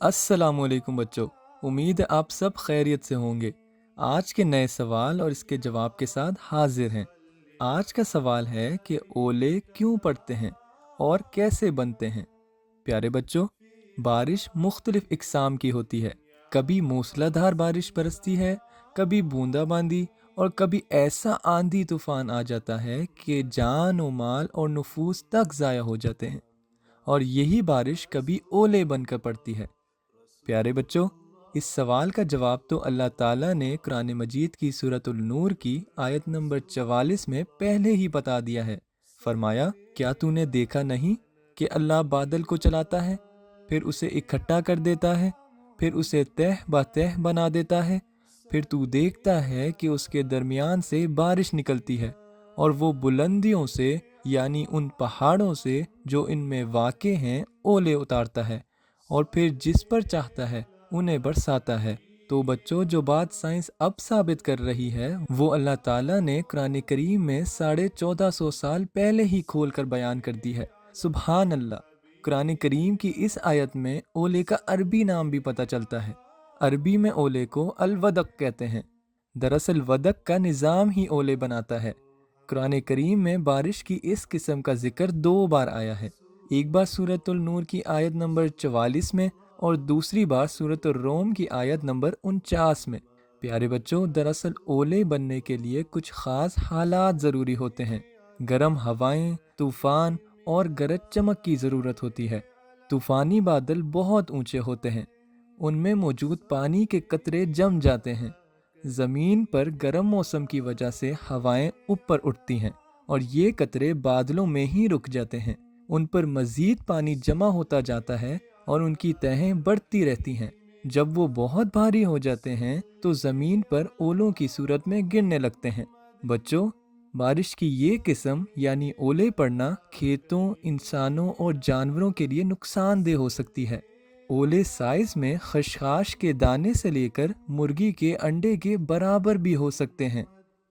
अस्सलाम वालेकुम बच्चों। उम्मीद है आप सब खैरियत से होंगे। आज के नए सवाल और इसके जवाब के साथ हाजिर हैं। आज का सवाल है कि ओले क्यों पड़ते हैं और कैसे बनते हैं। प्यारे बच्चों, बारिश मुख्तलिफ इकसाम की होती है। कभी मूसलाधार बारिश बरसती है, कभी बूंदाबांदी, और कभी ऐसा आंधी तूफान आ जाता है कि जान और माल और नफूस तक ज़ाया हो जाते हैं। और यही बारिश कभी ओले बनकर पड़ती है। प्यारे बच्चों, इस सवाल का जवाब तो अल्लाह ताला ने कुरान मजीद की सूरतुल नूर की आयत नंबर 44 में पहले ही बता दिया है। फरमाया, क्या तूने देखा नहीं कि अल्लाह बादल को चलाता है, फिर उसे इकट्ठा कर देता है, फिर उसे तह ब तह बना देता है, फिर तू देखता है कि उसके दरमियान से बारिश निकलती है और वो बुलंदियों से यानी उन पहाड़ों से जो इनमें वाक़े हैं ओले उतारता है और फिर जिस पर चाहता है उन्हें बरसाता है। तो बच्चों, जो बात साइंस अब साबित कर रही है वो अल्लाह ताला ने कुरान करीम में 1450 साल पहले ही खोल कर बयान कर दी है। सुभान अल्लाह। कुरान करीम की इस आयत में ओले का अरबी नाम भी पता चलता है। अरबी में ओले को अलवदक कहते हैं। दरअसल वदक का निज़ाम ही ओले बनाता है। कुरान करीम में बारिश की इस किस्म का जिक्र 2 बार आया है। एक बार सूरतुल नूर की आयत नंबर 44 में और दूसरी बार सूरतुल रोम की आयत नंबर 49 में। प्यारे बच्चों, दरअसल ओले बनने के लिए कुछ ख़ास हालात ज़रूरी होते हैं। गर्म हवाएं, तूफ़ान और गरज चमक की ज़रूरत होती है। तूफ़ानी बादल बहुत ऊंचे होते हैं। उनमें मौजूद पानी के कतरे जम जाते हैं। ज़मीन पर गर्म मौसम की वजह से हवाएं ऊपर उठती हैं और ये कतरे बादलों में ही रुक जाते हैं। उन पर मज़ीद पानी जमा होता जाता है और उनकी तहें बढ़ती रहती हैं। जब वो बहुत भारी हो जाते हैं तो ज़मीन पर ओलों की सूरत में गिरने लगते हैं। बच्चों, बारिश की ये किस्म यानी ओले पड़ना खेतों, इंसानों और जानवरों के लिए नुकसानदेह हो सकती है। ओले साइज में खशखाश के दाने से लेकर मुर्गी के अंडे के बराबर भी हो सकते हैं।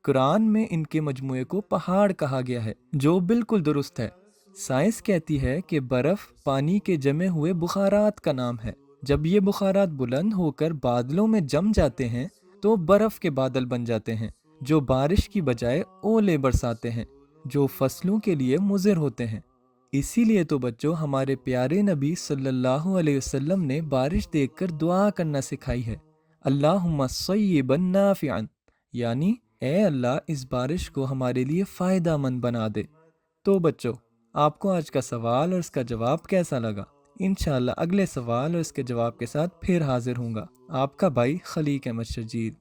कुरान में इनके मजमूए को पहाड़ कहा गया है, जो बिल्कुल दुरुस्त है। साइंस कहती है कि बर्फ पानी के जमे हुए बुखारात का नाम है। जब ये बुखारात बुलंद होकर बादलों में जम जाते हैं तो बर्फ के बादल बन जाते हैं, जो बारिश की बजाय ओले बरसाते हैं, जो फसलों के लिए मुज़िर होते हैं। इसीलिए तो बच्चों, हमारे प्यारे नबी सल्लल्लाहु अलैहि वसल्लम ने बारिश देखकर दुआ करना सिखाई है। अल्लाहुम्मा सय्यिबन नाफ़िअन, यानी ए अल्लाह, इस बारिश को हमारे लिए फ़ायदा मंद बना दे। तो बच्चों, आपको आज का सवाल और इसका जवाब कैसा लगा? इंशाअल्लाह अगले सवाल और इसके जवाब के साथ फिर हाजिर होऊंगा। आपका भाई खलीक अहमद शजीद।